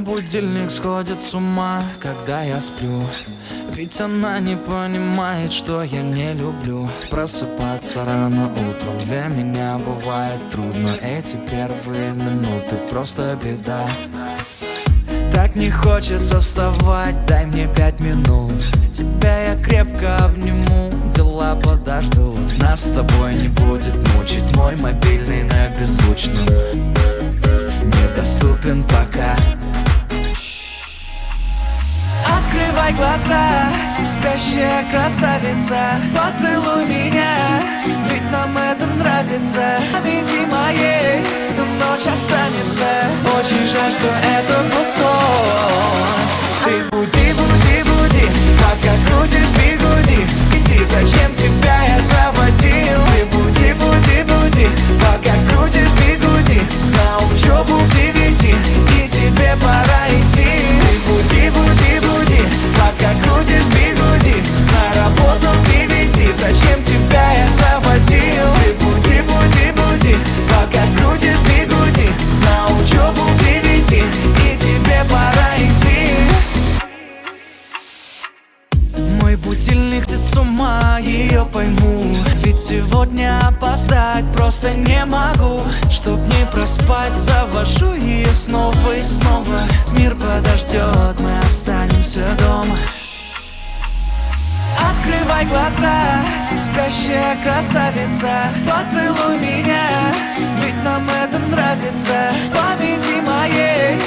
Мой будильник сходит с ума, когда я сплю. Ведь она не понимает, что я не люблю просыпаться рано утром. Для меня бывает трудно. Эти первые минуты просто беда. Так не хочется вставать, дай мне 5 минут. Тебя я крепко обниму, дела подождут. Нас с тобой не будет мучить мой мобильный на беззвучном. Недоступен пока. Открывай глаза, спящая красавица, поцелуй меня, ведь нам это нравится. Обеди моей, эту ночь останется. Очень жаль, что это был сон. Ты буди, буди, буди, пока крутишь бигуди. Иди, зачем тебя я заводил? Ты буди, буди, буди, пока крутишь бигуди. На учебу к 9, и тебе пора идти. Ты буди, буди, буди, пока крутишь бигуди. На работу к 9, зачем тебя я заводил? Ты буди, буди, буди, пока крутишь бигуди. На учебу к 9, и тебе пора идти. Мой будильник сидит с ума, ее пойму. Ведь сегодня опоздать просто не могу. Чтоб не проспать, завожу ее снова и снова. Мир подождет, мы останемся дома. Открывай глаза, спящая красавица, поцелуй меня, ведь нам это нравится. Победи моей,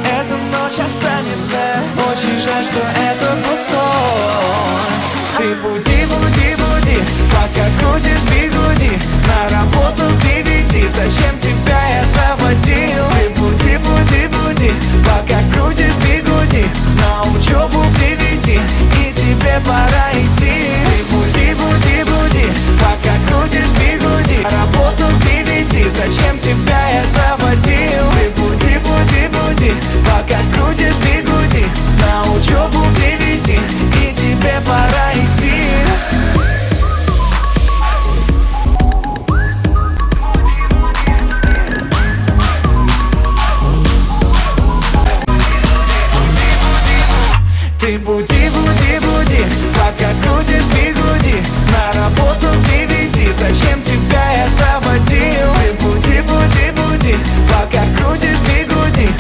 эта ночь останется. Очень жаль, что это был сон. Ты буди, буди, буди, пока крутишь бигуди. На работу к 9, зачем тебя я заводил? Ты буди, буди, буди, пока крутишь бигуди. На учебу к 9, и тебе пора идти. Ты буди, буди, буди, пока крутишь бигуди. На работу к 9, зачем тебя я заводил? Ты буди, буди, буди, пока крутишь бигуди. На учебу к 9, и тебе пора идти. Ты буди, буди, буди, пока крутишь бигуди. На работу к 9, зачем тебя я заводил? Ты буди, буди, буди, пока крутишь бигуди.